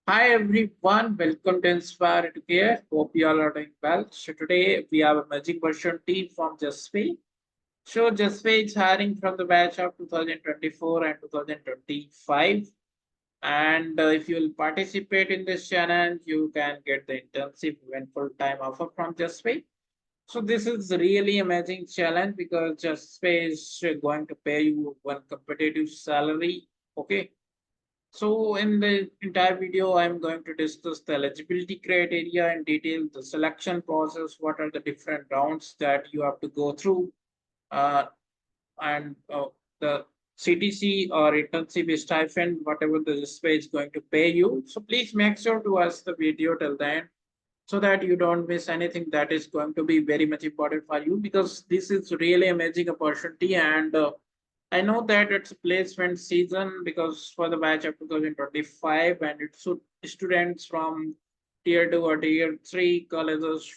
Hi everyone, welcome to Inspire Educare. Hope you all are doing well. So today we have a magic version team from Juspay. So Juspay is hiring from the batch of 2024 and 2025. And if you will participate in this challenge, you can get the internship and full-time offer from Juspay. So this is really amazing challenge because Juspay is going to pay you one competitive salary. Okay, so in the entire video, I'm going to discuss the eligibility criteria in detail, the selection process, what are the different rounds that you have to go through, uh, and the CTC or internship stipend, whatever the Juspay is going to pay you. So please make sure to watch the video till the end so that you don't miss anything that is going to be very much important for you because this is really amazing opportunity and I know that it's placement season because for the batch of 2025 and it's students from tier 2 or tier 3 colleges,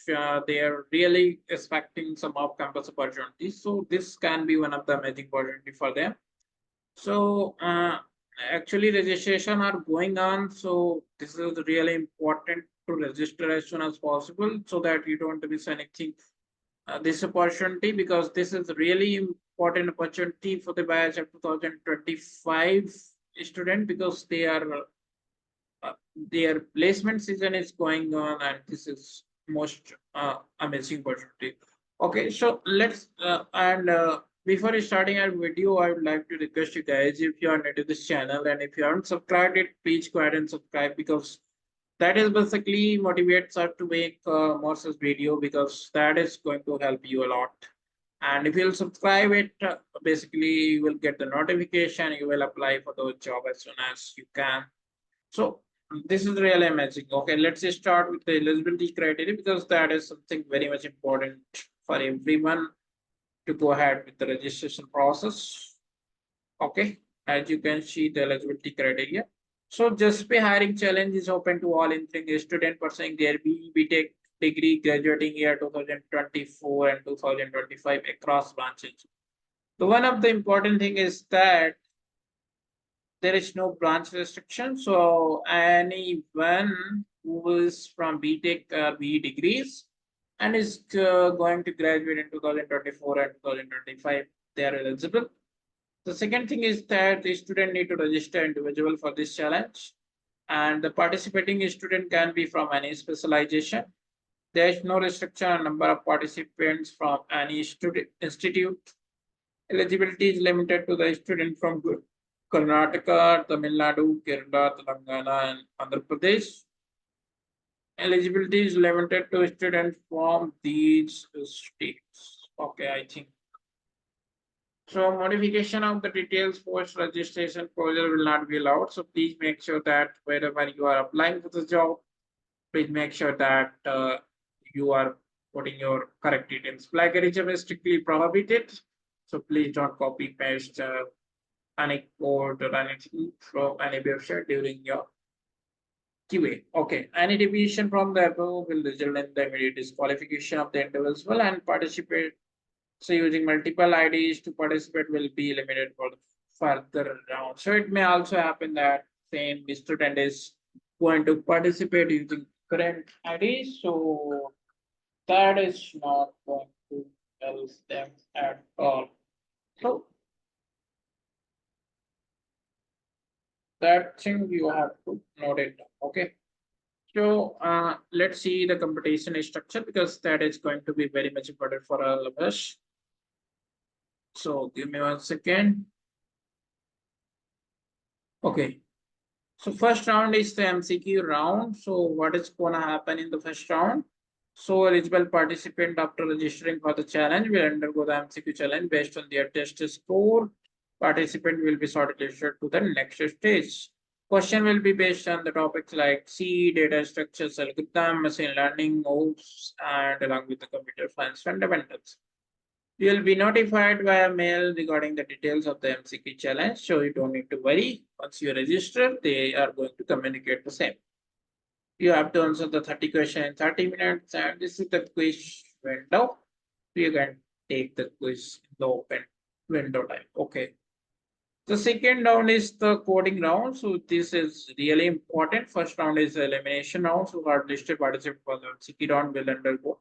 they are really expecting some off-campus opportunities. So this can be one of the amazing opportunity for them. So actually registration are going on. So this is really important to register as soon as possible so that you don't miss anything this opportunity because this is really important opportunity for the batch of 2025 student because uh, their placement season is going on and this is most amazing opportunity. Okay, so let's and before starting our video, I would like to request you guys if you are new to this channel and if you haven't subscribed it, please go ahead and subscribe because that is basically motivates us to make more such video because that is going to help you a lot. And if you'll subscribe it, basically you will get the notification. You will apply for the job as soon as you can. So this is really amazing. Okay, let's just start with the eligibility criteria because that is something very much important for everyone to go ahead with the registration process. Okay, as you can see the eligibility criteria. So Juspay hiring challenge is open to all including student pursuing their BTech degree graduating year 2024 and 2025 across branches. So one of the important thing is that there is no branch restriction. So anyone who is from BTech BE degrees and is going to graduate in 2024 and 2025, they are eligible. The second thing is that the student need to register individual for this challenge and the participating student can be from any specialization. There is no restriction on number of participants from any student institute. Eligibility is limited to the student from Karnataka, Tamil Nadu, Kerala, Telangana, and Andhra Pradesh. Eligibility is limited to students from these states. Okay, I think. So modification of the details post registration procedure will not be allowed. So please make sure that wherever you are applying for the job, please make sure that you are putting your correct details. Plagiarism is strictly prohibited. So please don't copy paste any code or anything from any website during your QA. Okay. Any deviation from the above will result in the immediate disqualification of the individual and participate. So using multiple IDs to participate will be limited for the further round. So it may also happen that same student is going to participate using current IDs. So that is not going to help them at all. So that thing you have to note it. Okay. So let's see the competition structure because that is going to be very much important for all of us. So give me 1 second. Okay. So first round is the MCQ round. So what is going to happen in the first round? So eligible participant after registering for the challenge will undergo the MCQ challenge based on their test score. Participant will be shortlisted to the next stage. Question will be based on the topics like C, data structures, algorithm, machine learning, moves, and along with the computer science fundamentals. You will be notified via mail regarding the details of the MCQ challenge, so you don't need to worry. Once you register, they are going to communicate the same. You have to answer the 30 questions in 30 minutes, and this is the quiz window. You can take the quiz in the open window time. Okay. The second round is the coding round. So this is really important. First round is the elimination round. So listed participants for the second round will undergo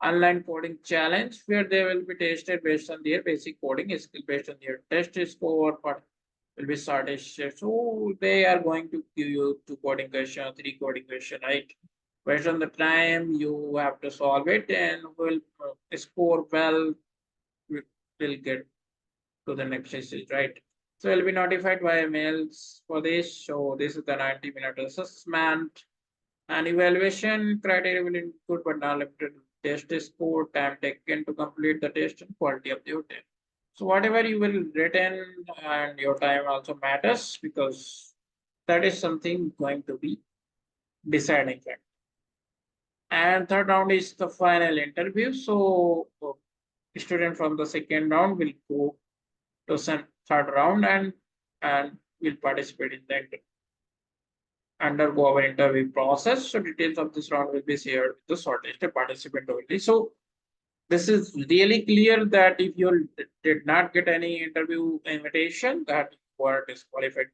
online coding challenge where they will be tested based on their basic coding skill based on their test score, but will be started. So they are going to give you two coding question, three coding question, right? Based on the time you have to solve it and will score well, will get to the next stage, right? So you'll be notified by emails for this. So this is the 90-minute assessment and evaluation criteria will include but not limited to test score, time taken to complete the test, and quality of the hotel. So whatever you will written and your time also matters because that is something going to be deciding factor. And third round is the final interview. So student from the second round will go to some third round and will participate in the undergo our interview process. So details of this round will be shared with the shortlisted participant only. So this is really clear that if you did not get any interview invitation, that you are disqualified.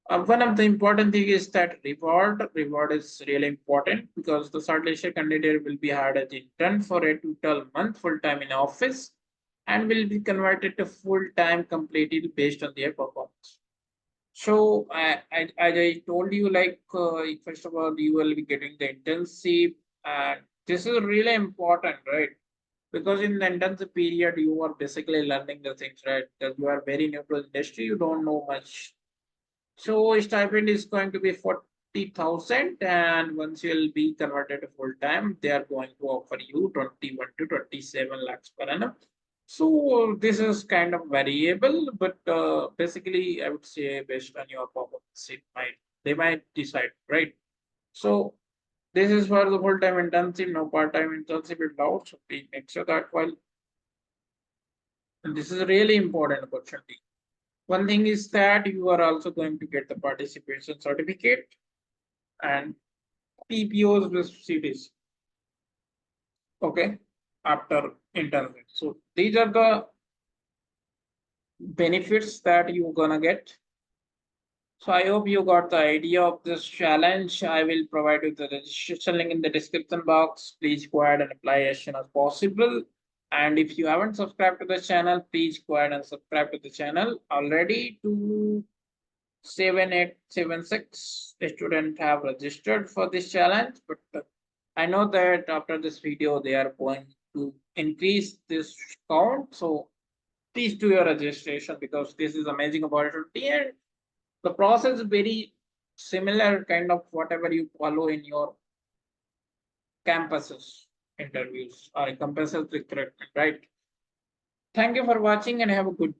One of the important thing is that reward. Reward is really important because the shortlisted candidate will be hired as intern for a 12 month full time in office and will be converted to full time completely based on their performance. So as I told you, like first of all, you will be getting the internship, and this is really important, right? Because in the internship period, you are basically learning the things, right? Because you are very new to the industry, you don't know much. So stipend is going to be 40,000, and once you'll be converted to full time, they are going to offer you 21 to 27 lakhs per annum. So this is kind of variable, but basically I would say based on your performance, they might decide, right? So this is for the full-time internship, no part-time internship allowed. So please make sure that while and this is a really important opportunity. One thing is that you are also going to get the participation certificate and PPOs with CTC. Okay, after internship. So these are the benefits that you're gonna get. So I hope you got the idea of this challenge. I will provide you the registration link in the description box. Please go ahead and apply as soon as possible. And if you haven't subscribed to the channel, please go ahead and subscribe to the channel. Already 27876 students have registered for this challenge, but I know that after this video, they are going to increase this count. So please do your registration because this is amazing opportunity and the process is very similar kind of whatever you follow in your campuses interviews or campuses recruitment, right? Thank you for watching and have a good